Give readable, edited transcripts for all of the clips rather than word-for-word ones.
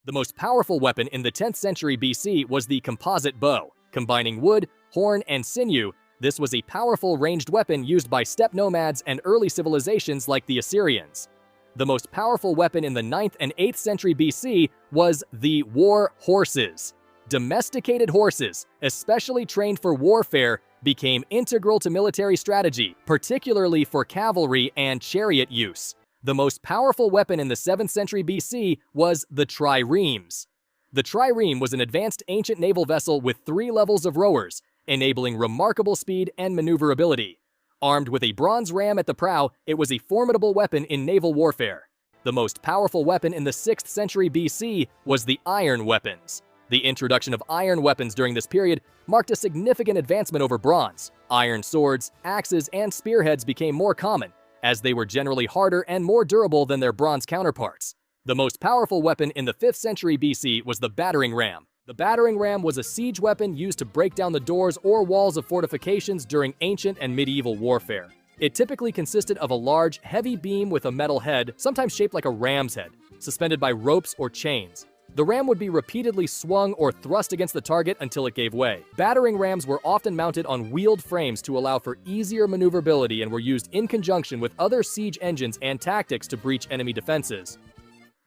The most powerful weapon in the 10th century BC was the composite bow. Combining wood, horn, and sinew, this was a powerful ranged weapon used by steppe nomads and early civilizations like the Assyrians. The most powerful weapon in the 9th and 8th century BC was the war horses. Domesticated horses, especially trained for warfare, became integral to military strategy, particularly for cavalry and chariot use. The most powerful weapon in the 7th century BC was the triremes. The trireme was an advanced ancient naval vessel with 3 levels of rowers, enabling remarkable speed and maneuverability. Armed with a bronze ram at the prow, it was a formidable weapon in naval warfare. The most powerful weapon in the 6th century BC was the iron weapons. The introduction of iron weapons during this period marked a significant advancement over bronze. Iron swords, axes, and spearheads became more common, as they were generally harder and more durable than their bronze counterparts. The most powerful weapon in the 5th century BC was the battering ram. The battering ram was a siege weapon used to break down the doors or walls of fortifications during ancient and medieval warfare. It typically consisted of a large, heavy beam with a metal head, sometimes shaped like a ram's head, suspended by ropes or chains. The ram would be repeatedly swung or thrust against the target until it gave way. Battering rams were often mounted on wheeled frames to allow for easier maneuverability and were used in conjunction with other siege engines and tactics to breach enemy defenses.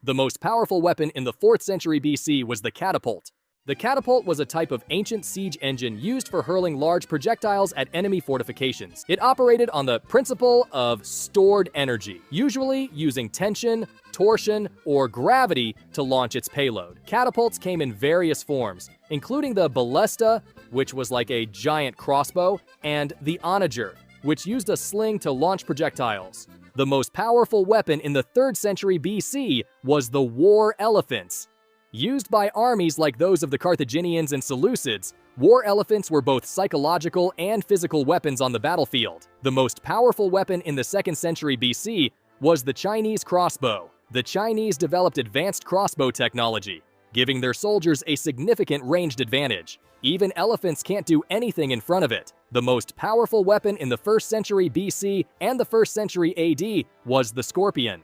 The most powerful weapon in the 4th century BC was the catapult. The catapult was a type of ancient siege engine used for hurling large projectiles at enemy fortifications. It operated on the principle of stored energy, usually using tension, torsion, or gravity to launch its payload. Catapults came in various forms, including the ballista, which was like a giant crossbow, and the onager, which used a sling to launch projectiles. The most powerful weapon in the 3rd century BC was the war elephants. Used by armies like those of the Carthaginians and Seleucids, war elephants were both psychological and physical weapons on the battlefield. The most powerful weapon in the 2nd century BC was the Chinese crossbow. The Chinese developed advanced crossbow technology, giving their soldiers a significant ranged advantage. Even elephants can't do anything in front of it. The most powerful weapon in the 1st century BC and the 1st century AD was the scorpion.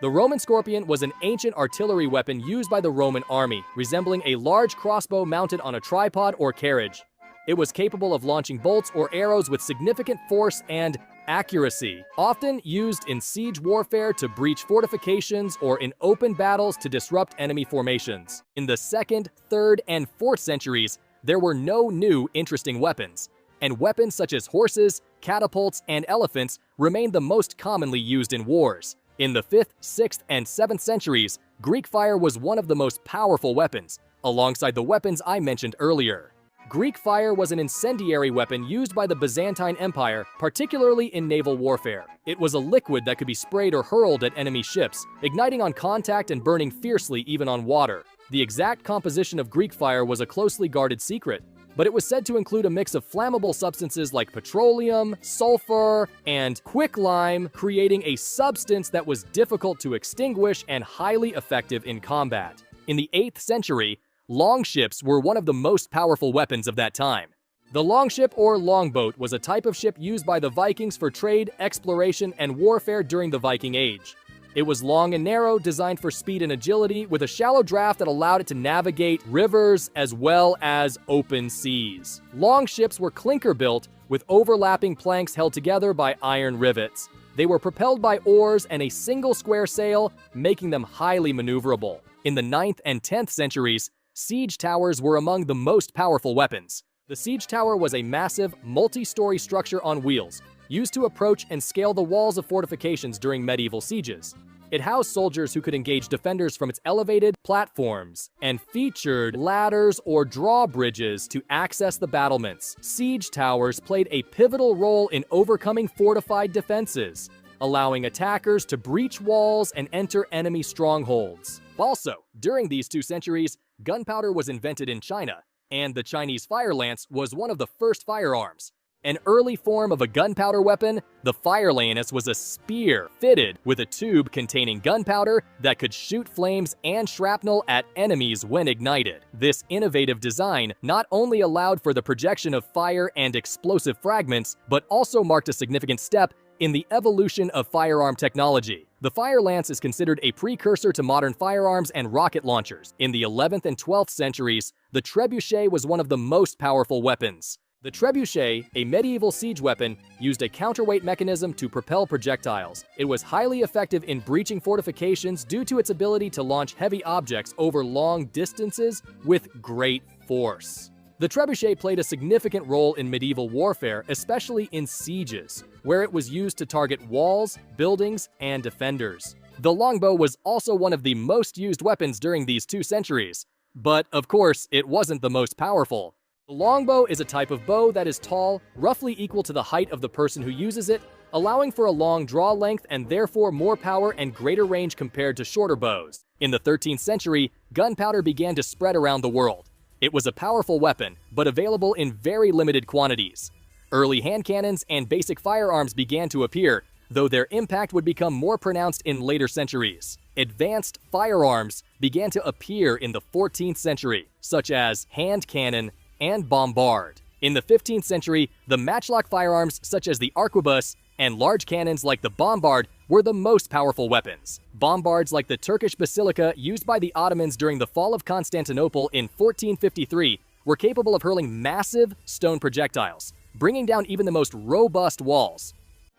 The Roman scorpion was an ancient artillery weapon used by the Roman army, resembling a large crossbow mounted on a tripod or carriage. It was capable of launching bolts or arrows with significant force and accuracy, often used in siege warfare to breach fortifications or in open battles to disrupt enemy formations. In the 2nd, 3rd, and 4th centuries, there were no new interesting weapons, and weapons such as horses, catapults, and elephants remained the most commonly used in wars. In the 5th, 6th, and 7th centuries, Greek fire was one of the most powerful weapons, alongside the weapons I mentioned earlier. Greek fire was an incendiary weapon used by the Byzantine Empire, particularly in naval warfare. It was a liquid that could be sprayed or hurled at enemy ships, igniting on contact and burning fiercely even on water. The exact composition of Greek fire was a closely guarded secret, but it was said to include a mix of flammable substances like petroleum, sulfur, and quicklime, creating a substance that was difficult to extinguish and highly effective in combat. In the 8th century, longships were one of the most powerful weapons of that time. The longship or longboat was a type of ship used by the Vikings for trade, exploration, and warfare during the Viking Age. It was long and narrow, designed for speed and agility, with a shallow draft that allowed it to navigate rivers as well as open seas. Longships were clinker-built, with overlapping planks held together by iron rivets. They were propelled by oars and a single square sail, making them highly maneuverable. In the 9th and 10th centuries, siege towers were among the most powerful weapons. The siege tower was a massive, multi-story structure on wheels, used to approach and scale the walls of fortifications during medieval sieges. It housed soldiers who could engage defenders from its elevated platforms and featured ladders or drawbridges to access the battlements. Siege towers played a pivotal role in overcoming fortified defenses, allowing attackers to breach walls and enter enemy strongholds. Also, during these 2 centuries, gunpowder was invented in China, and the Chinese fire lance was one of the first firearms. An early form of a gunpowder weapon, the fire lance was a spear fitted with a tube containing gunpowder that could shoot flames and shrapnel at enemies when ignited. This innovative design not only allowed for the projection of fire and explosive fragments, but also marked a significant step in the evolution of firearm technology. The fire lance is considered a precursor to modern firearms and rocket launchers. In the 11th and 12th centuries, the trebuchet was one of the most powerful weapons. The trebuchet, a medieval siege weapon, used a counterweight mechanism to propel projectiles. It was highly effective in breaching fortifications due to its ability to launch heavy objects over long distances with great force. The trebuchet played a significant role in medieval warfare, especially in sieges, where it was used to target walls, buildings, and defenders. The longbow was also one of the most used weapons during these 2 centuries, but of course, it wasn't the most powerful. The longbow is a type of bow that is tall, roughly equal to the height of the person who uses it, allowing for a long draw length and therefore more power and greater range compared to shorter bows. In the 13th century, gunpowder began to spread around the world. It was a powerful weapon, but available in very limited quantities. Early hand cannons and basic firearms began to appear, though their impact would become more pronounced in later centuries. Advanced firearms began to appear in the 14th century, such as hand cannon and bombard. In the 15th century, the matchlock firearms such as the arquebus and large cannons like the bombard were the most powerful weapons. Bombards like the Turkish basilica used by the Ottomans during the fall of Constantinople in 1453 were capable of hurling massive stone projectiles, bringing down even the most robust walls.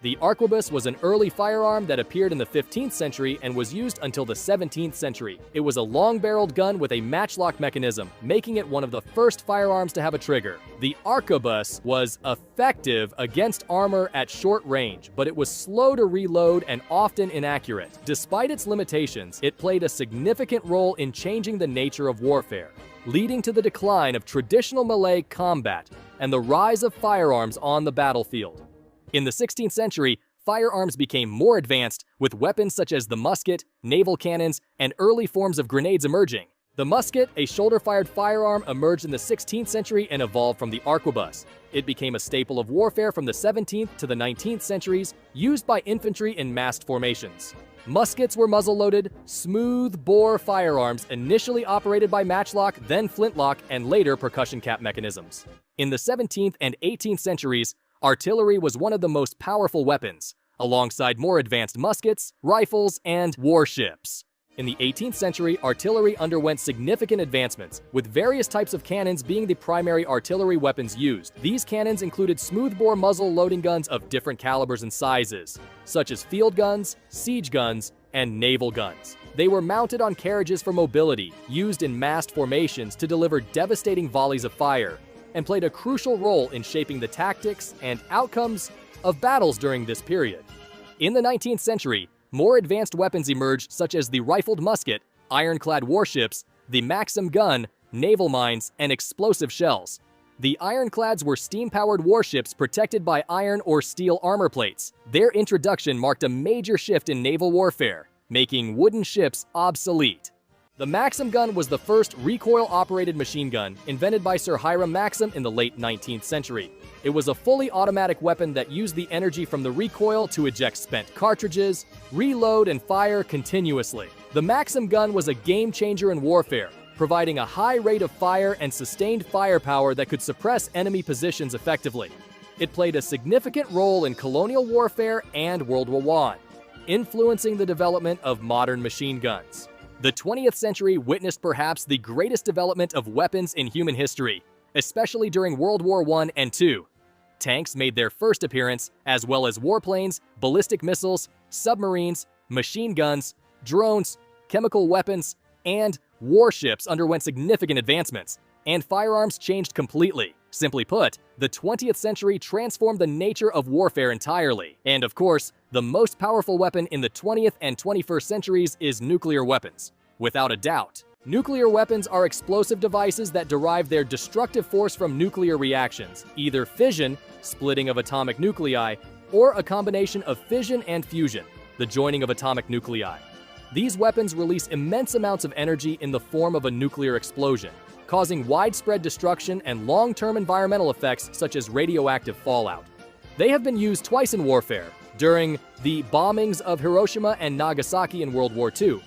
The arquebus was an early firearm that appeared in the 15th century and was used until the 17th century. It was a long-barreled gun with a matchlock mechanism, making it one of the first firearms to have a trigger. The arquebus was effective against armor at short range, but it was slow to reload and often inaccurate. Despite its limitations, it played a significant role in changing the nature of warfare, leading to the decline of traditional melee combat and the rise of firearms on the battlefield. In the 16th century, firearms became more advanced, with weapons such as the musket, naval cannons, and early forms of grenades emerging. The musket, a shoulder-fired firearm, emerged in the 16th century and evolved from the arquebus. It became a staple of warfare from the 17th to the 19th centuries, used by infantry in massed formations. Muskets were muzzle-loaded, smooth-bore firearms initially operated by matchlock, then flintlock, and later percussion cap mechanisms. In the 17th and 18th centuries, artillery was one of the most powerful weapons, alongside more advanced muskets, rifles, and warships. In the 18th century, artillery underwent significant advancements, with various types of cannons being the primary artillery weapons used. These cannons included smoothbore muzzle loading guns of different calibers and sizes, such as field guns, siege guns, and naval guns. They were mounted on carriages for mobility, used in massed formations to deliver devastating volleys of fire, and played a crucial role in shaping the tactics and outcomes of battles during this period. In the 19th century, more advanced weapons emerged such as the rifled musket, ironclad warships, the Maxim gun, naval mines, and explosive shells. The ironclads were steam-powered warships protected by iron or steel armor plates. Their introduction marked a major shift in naval warfare, making wooden ships obsolete. The Maxim gun was the first recoil-operated machine gun invented by Sir Hiram Maxim in the late 19th century. It was a fully automatic weapon that used the energy from the recoil to eject spent cartridges, reload, and fire continuously. The Maxim gun was a game-changer in warfare, providing a high rate of fire and sustained firepower that could suppress enemy positions effectively. It played a significant role in colonial warfare and World War I, influencing the development of modern machine guns. The 20th century witnessed perhaps the greatest development of weapons in human history, especially during World War I and II. Tanks made their first appearance, as well as warplanes, ballistic missiles, submarines, machine guns, drones, chemical weapons, and warships underwent significant advancements, and firearms changed completely. Simply put, the 20th century transformed the nature of warfare entirely. And of course, the most powerful weapon in the 20th and 21st centuries is nuclear weapons. Without a doubt. Nuclear weapons are explosive devices that derive their destructive force from nuclear reactions, either fission, splitting of atomic nuclei, or a combination of fission and fusion, the joining of atomic nuclei. These weapons release immense amounts of energy in the form of a nuclear explosion, causing widespread destruction and long-term environmental effects such as radioactive fallout. They have been used twice in warfare, during the bombings of Hiroshima and Nagasaki in World War II,